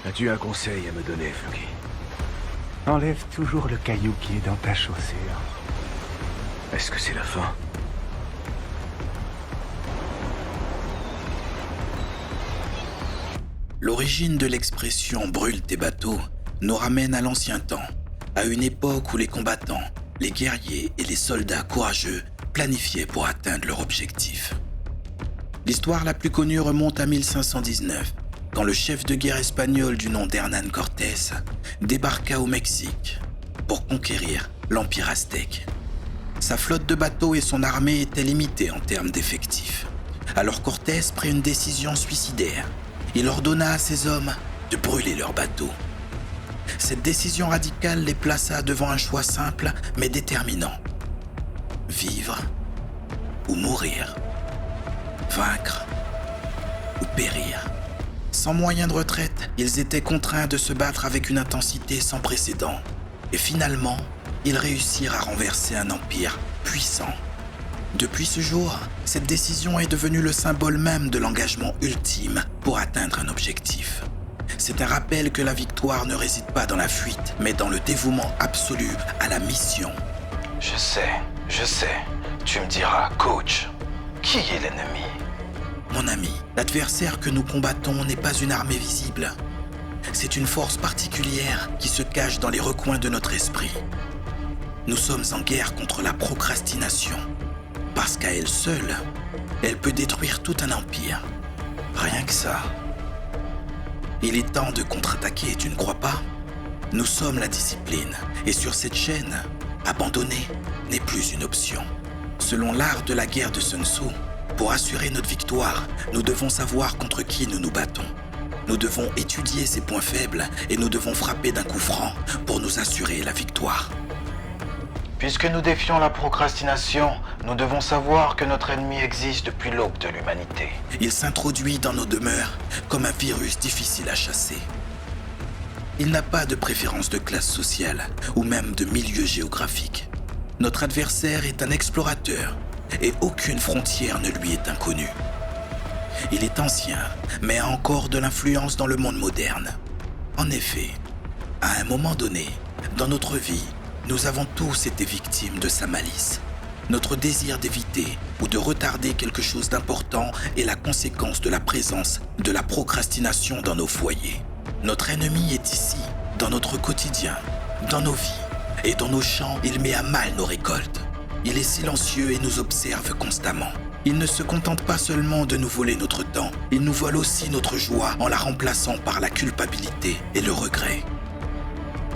As-tu un conseil à me donner, Floki? Enlève toujours le caillou qui est dans ta chaussure. Est-ce que c'est la fin? L'origine de l'expression « brûle tes bateaux » nous ramène à l'ancien temps, à une époque où les combattants, les guerriers et les soldats courageux planifiaient pour atteindre leur objectif. L'histoire la plus connue remonte à 1519, quand le chef de guerre espagnol du nom d'Hernán Cortés débarqua au Mexique pour conquérir l'Empire aztèque. Sa flotte de bateaux et son armée étaient limitées en termes d'effectifs. Alors Cortés prit une décision suicidaire. Il ordonna à ses hommes de brûler leurs bateaux. Cette décision radicale les plaça devant un choix simple mais déterminant. Vivre ou mourir. Vaincre ou périr. Sans moyen de retraite, ils étaient contraints de se battre avec une intensité sans précédent. Et finalement, ils réussirent à renverser un empire puissant. Depuis ce jour, cette décision est devenue le symbole même de l'engagement ultime pour atteindre un objectif. C'est un rappel que la victoire ne réside pas dans la fuite, mais dans le dévouement absolu à la mission. Je sais. Tu me diras, coach, qui est l'ennemi? Mon ami, l'adversaire que nous combattons n'est pas une armée visible. C'est une force particulière qui se cache dans les recoins de notre esprit. Nous sommes en guerre contre la procrastination, parce qu'à elle seule, elle peut détruire tout un empire. Rien que ça. Il est temps de contre-attaquer, tu ne crois pas? Nous sommes la discipline, et sur cette chaîne, abandonner n'est plus une option. Selon l'art de la guerre de Sun Tzu, pour assurer notre victoire, nous devons savoir contre qui nous nous battons. Nous devons étudier ses points faibles et nous devons frapper d'un coup franc pour nous assurer la victoire. Puisque nous défions la procrastination, nous devons savoir que notre ennemi existe depuis l'aube de l'humanité. Il s'introduit dans nos demeures comme un virus difficile à chasser. Il n'a pas de préférence de classe sociale ou même de milieu géographique. Notre adversaire est un explorateur et aucune frontière ne lui est inconnue. Il est ancien, mais a encore de l'influence dans le monde moderne. En effet, à un moment donné, dans notre vie, nous avons tous été victimes de sa malice. Notre désir d'éviter ou de retarder quelque chose d'important est la conséquence de la présence de la procrastination dans nos foyers. Notre ennemi est ici, dans notre quotidien, dans nos vies, et dans nos champs, il met à mal nos récoltes. Il est silencieux et nous observe constamment. Il ne se contente pas seulement de nous voler notre temps, il nous vole aussi notre joie en la remplaçant par la culpabilité et le regret.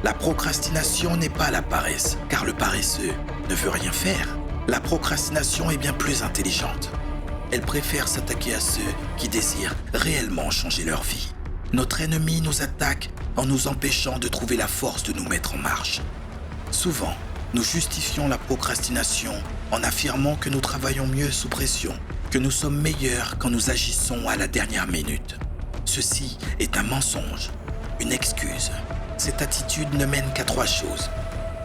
La procrastination n'est pas la paresse, car le paresseux ne veut rien faire. La procrastination est bien plus intelligente. Elle préfère s'attaquer à ceux qui désirent réellement changer leur vie. Notre ennemi nous attaque en nous empêchant de trouver la force de nous mettre en marche. Souvent, nous justifions la procrastination en affirmant que nous travaillons mieux sous pression, que nous sommes meilleurs quand nous agissons à la dernière minute. Ceci est un mensonge, une excuse. Cette attitude ne mène qu'à 3 choses: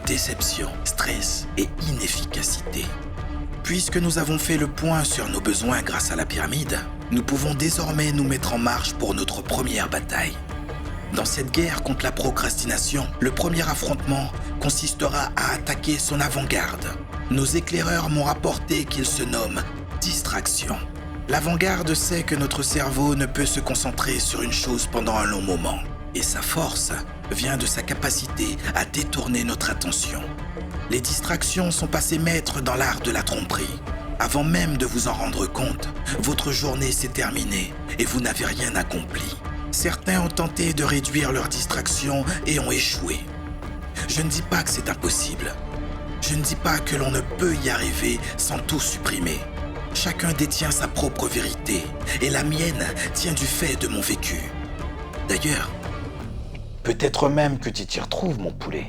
déception, stress et inefficacité. Puisque nous avons fait le point sur nos besoins grâce à la pyramide, nous pouvons désormais nous mettre en marche pour notre première bataille. Dans cette guerre contre la procrastination, le premier affrontement consistera à attaquer son avant-garde. Nos éclaireurs m'ont rapporté qu'il se nomme distraction. L'avant-garde sait que notre cerveau ne peut se concentrer sur une chose pendant un long moment. Et sa force vient de sa capacité à détourner notre attention. Les distractions sont passées maîtres dans l'art de la tromperie. Avant même de vous en rendre compte, votre journée s'est terminée et vous n'avez rien accompli. Certains ont tenté de réduire leurs distractions et ont échoué. Je ne dis pas que c'est impossible. Je ne dis pas que l'on ne peut y arriver sans tout supprimer. Chacun détient sa propre vérité et la mienne tient du fait de mon vécu. D'ailleurs, Peut-être même que tu t'y retrouves, mon poulet.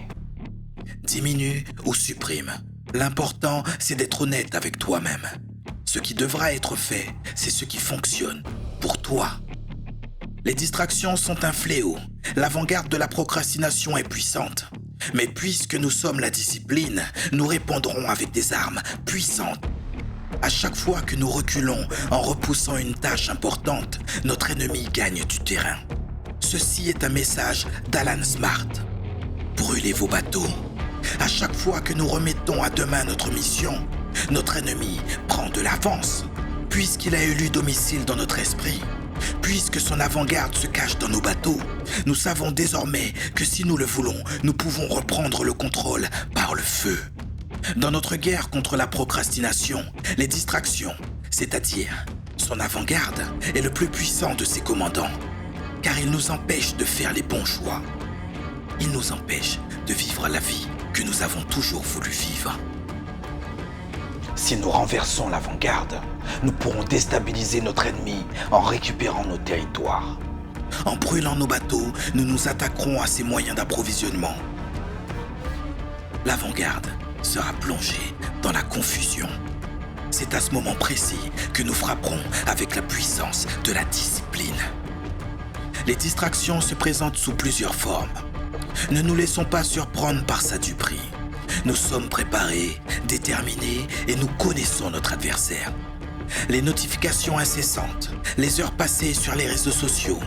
diminue ou supprime. L'important, c'est d'être honnête avec toi-même. Ce qui devra être fait, c'est ce qui fonctionne pour toi. Les distractions sont un fléau. L'avant-garde de la procrastination est puissante. Mais puisque nous sommes la discipline, nous répondrons avec des armes puissantes. À chaque fois que nous reculons en repoussant une tâche importante, notre ennemi gagne du terrain. Ceci est un message d'Alan Smart. Brûlez vos bateaux. À chaque fois que nous remettons à demain notre mission, notre ennemi prend de l'avance. Puisqu'il a élu domicile dans notre esprit, puisque son avant-garde se cache dans nos bateaux, nous savons désormais que si nous le voulons, nous pouvons reprendre le contrôle par le feu. Dans notre guerre contre la procrastination, les distractions, c'est-à-dire son avant-garde, est le plus puissant de ses commandants, car il nous empêche de faire les bons choix. Il nous empêche de vivre la vie que nous avons toujours voulu vivre. Si nous renversons l'avant-garde, nous pourrons déstabiliser notre ennemi en récupérant nos territoires. En brûlant nos bateaux, nous nous attaquerons à ses moyens d'approvisionnement. L'avant-garde sera plongée dans la confusion. C'est à ce moment précis que nous frapperons avec la puissance de la discipline. Les distractions se présentent sous plusieurs formes. Ne nous laissons pas surprendre par sa duperie. Nous sommes préparés, déterminés et nous connaissons notre adversaire. Les notifications incessantes, les heures passées sur les réseaux sociaux,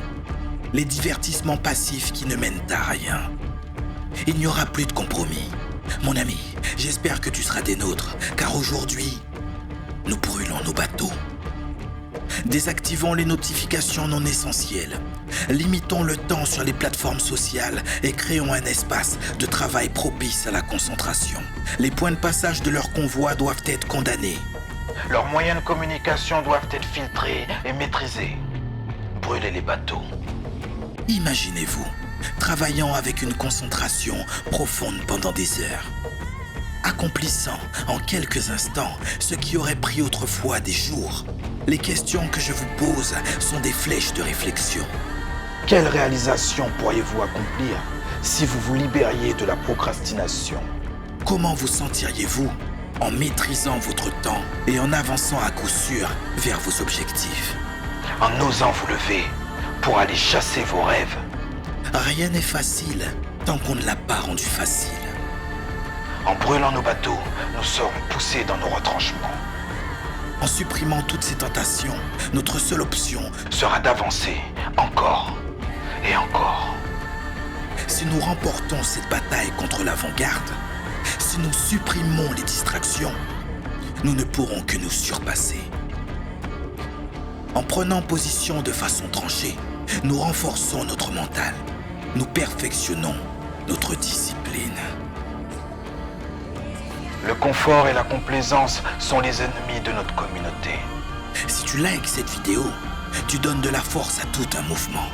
les divertissements passifs qui ne mènent à rien. Il n'y aura plus de compromis. Mon ami, j'espère que tu seras des nôtres, car aujourd'hui, nous brûlons nos bateaux. Désactivons les notifications non essentielles. Limitons le temps sur les plateformes sociales et créons un espace de travail propice à la concentration. Les points de passage de leur convoi doivent être condamnés. Leurs moyens de communication doivent être filtrés et maîtrisés. Brûlez les bateaux. Imaginez-vous, travaillant avec une concentration profonde pendant des heures, accomplissant en quelques instants ce qui aurait pris autrefois des jours. Les questions que je vous pose sont des flèches de réflexion. Quelle réalisation pourriez-vous accomplir si vous vous libériez de la procrastination? Comment vous sentiriez-vous en maîtrisant votre temps et en avançant à coup sûr vers vos objectifs? En osant vous lever pour aller chasser vos rêves. Rien n'est facile tant qu'on ne l'a pas rendu facile. En brûlant nos bateaux, nous serons poussés dans nos retranchements. En supprimant toutes ces tentations, notre seule option Sera d'avancer encore et encore. Si nous remportons cette bataille contre l'avant-garde, si nous supprimons les distractions, nous ne pourrons que nous surpasser. En prenant position de façon tranchée, nous renforçons notre mental. Nous perfectionnons notre discipline. Le confort et la complaisance sont les ennemis de notre communauté. Si tu likes cette vidéo, tu donnes de la force à tout un mouvement.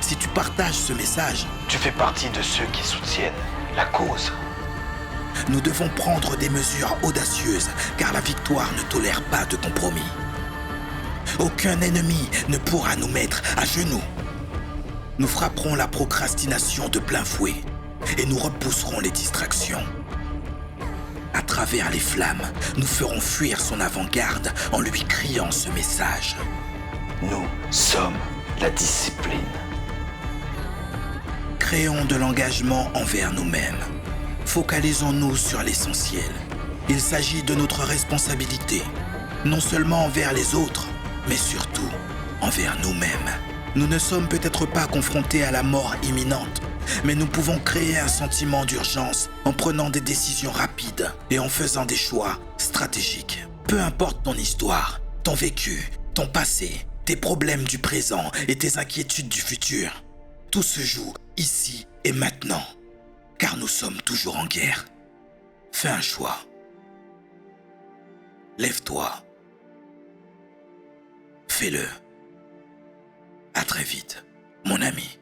Si tu partages ce message, Tu fais partie de ceux qui soutiennent la cause. nous devons prendre des mesures audacieuses, car la victoire ne tolère pas de compromis. Aucun ennemi ne pourra nous mettre à genoux. Nous frapperons la procrastination de plein fouet et nous repousserons les distractions. À travers les flammes, nous ferons fuir son avant-garde en lui criant ce message. Nous sommes la discipline. Créons de l'engagement envers nous-mêmes. Focalisons-nous sur l'essentiel. Il s'agit de notre responsabilité, non seulement envers les autres, mais surtout envers nous-mêmes. Nous ne sommes peut-être pas confrontés à la mort imminente, mais nous pouvons créer un sentiment d'urgence en prenant des décisions rapides et en faisant des choix stratégiques. Peu importe ton histoire, ton vécu, ton passé, tes problèmes du présent et tes inquiétudes du futur, tout se joue ici et maintenant, car nous sommes toujours en guerre. Fais un choix. Lève-toi. Fais-le. À très vite, mon ami.